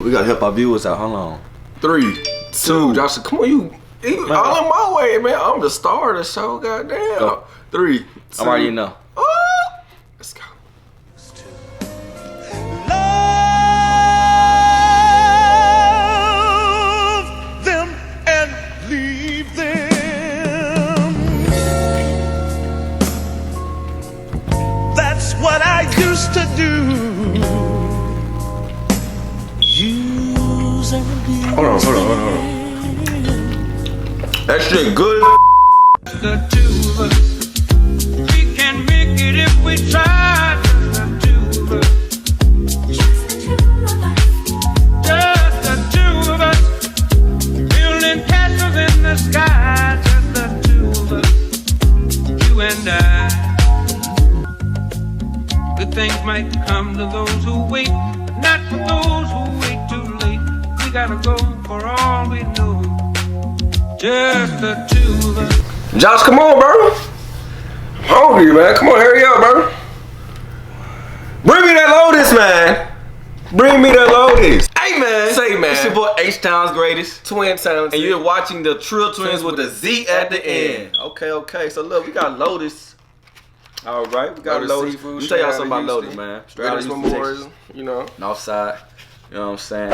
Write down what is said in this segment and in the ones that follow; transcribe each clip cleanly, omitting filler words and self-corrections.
We gotta help our viewers out. Hold on. 3, 2. Josh, come on, you all in my way, man. I'm the star of the show, goddamn. Go. 3, 2. I already know. Let's go. Love them and leave them. That's what I used to do. Use and abuse. Hold on. That shit good. The two of us, we can make it if we try. The two of us, just the two of us, building castles in the sky. Just the two of us, you and I. Good things might come to those who wait, but not for those who wait too late. We gotta go for all we know. Just the two of us. Josh, come on, bro. I'm hungry, man. Come on, hurry up, bro. Bring me that Lotus, man. Bring me that Lotus. Hey, man. Say, man. It's your boy H-Town's greatest. Twin Towns. And you're watching the Trill Twins with the Z at the end. Okay. So look, we got Lotus. All right, we got Lotus. Seafood, Let me tell y'all straight something out of about Lotus, man. Straight out of Memorial, you know. Northside. You know what I'm saying?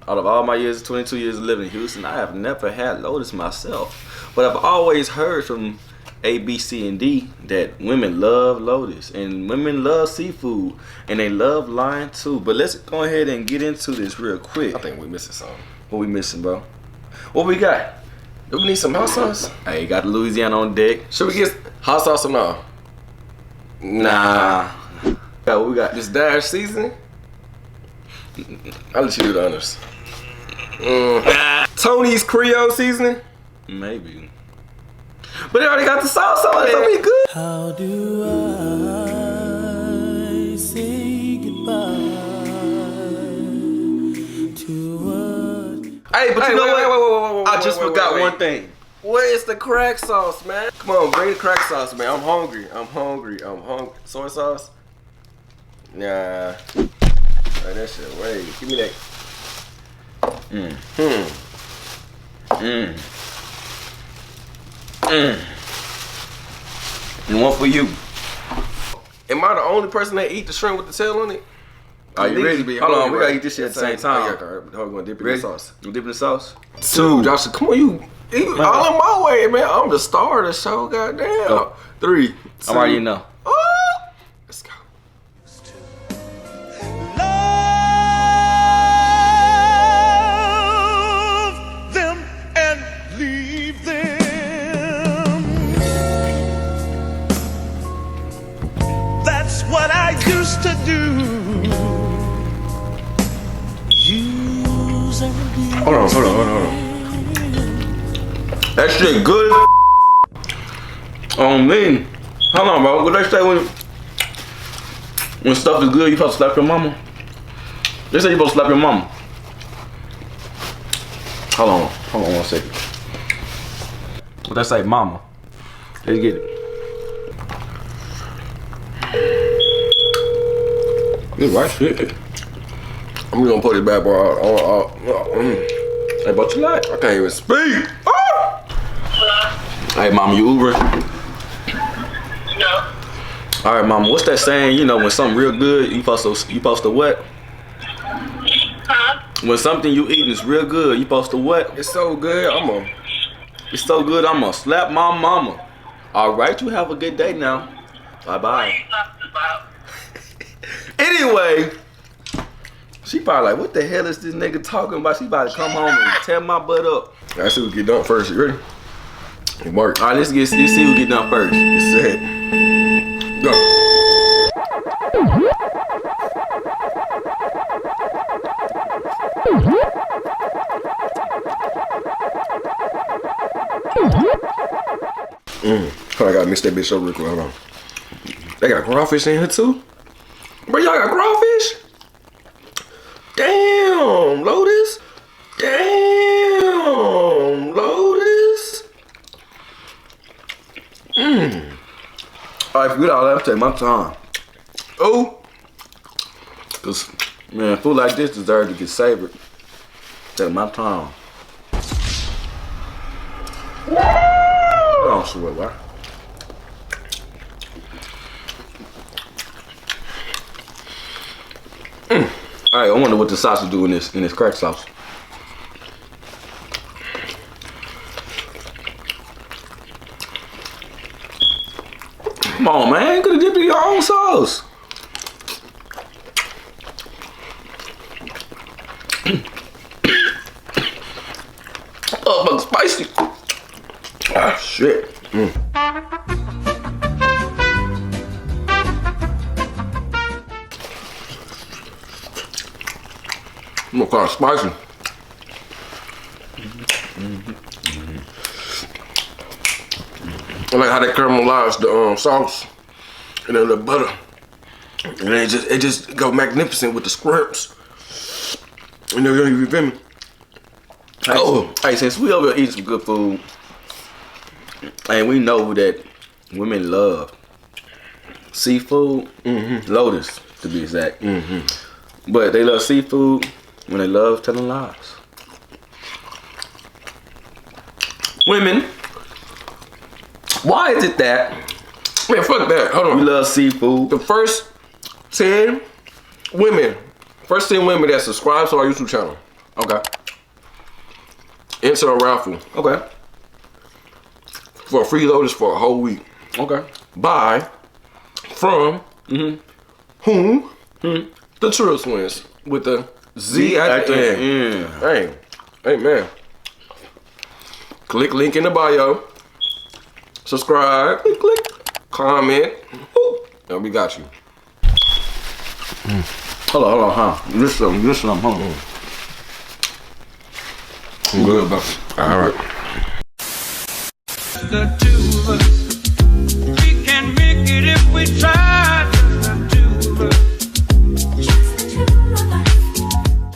Out of all my years, 22 years of living in Houston, I have never had Lotus myself. But I've always heard from A, B, C, and D that women love Lotus and women love seafood and they love lion too. But let's go ahead and get into this real quick. I think we missing something. What we missing, bro? What we got? Do we need some hot sauce? Hey, got Louisiana on deck. Should we get hot sauce or no? Nah. What we got? This Dash seasoning? I'll let you do the honors. Tony's Creole seasoning? Maybe. But they already got the sauce on it. It'll be good. How do I say goodbye to what? Hey, but you know what? I just wait, forgot wait. one thing. Where's the crack sauce, man? Come on, bring the crack sauce, man. I'm hungry. Soy sauce? Nah. Right, that shit, wait. Give me that. And one for you. Am I the only person that eat the shrimp with the tail on it? Are you ready? Hold on, we gotta eat this shit at the same time. Yeah, hold on, we're gonna dip it in Ready? the sauce. You dipping the sauce? 2. Josh, come on, you all in my way, man. I'm the star of the show, goddamn. Go. 3, 2. I already know. Let's go. Love them and leave them. That's what I used to do. Use and abuse. Hold on. That shit good. Me. Hold on, bro. What they say when stuff is good, you supposed to slap your mama? They say you supposed to slap your mama. Hold on 1 second. What they say, mama? Let's get it. This right shit. I'm gonna put it back, bro. Hey, but you like? I can't even speak. Hey, mama, you Uber? No. All right, mama. What's that saying? You know, when something real good, you supposed to what? Huh? When something you eating is real good, you supposed to what? It's so good. It's so good, I'm gonna slap my mama. All right, you have a good day now. Bye What are bye. you talking about? Anyway, she probably like, what the hell is this nigga talking about? She about to come home and tear my butt up. Let's see what get done first. You ready? It worked. All right, let's see who get done first. Get set. Go. Oh, I gotta mix that bitch up real quick. Hold on. They got crawfish in here too? Bro, y'all got crawfish? Damn, Lotus. Damn, Lotus. All right, forget all that. I'm taking my time. Oh. Cause Man, food like this deserves to get savored. Take my time. I don't swear, why? All right, I wonder what the sauce will do in this crack sauce. Come on, man, could have dipped in your own sauce. Oh, but spicy. Ah, shit. I'm gonna call it spicy. I like how they caramelize the sauce and then the butter, and then it just go magnificent with the scrimps. And then you feel me? Oh, hey, since we over here eating some good food, and we know that women love seafood, lotus to be exact, but they love seafood when they love telling lies. Women, why is it that, man, fuck that, hold on, we love seafood? The first 10 women that subscribe to our YouTube channel, okay, enter a raffle, okay, for a free lotus for a whole week, okay, buy from whom? The Trill Twins with the Z at the end. Hey man, click link in the bio, subscribe, click, comment, and we got you. Hold on, huh? Listen, I'm hungry. I'm good, bro. All right. The two of us.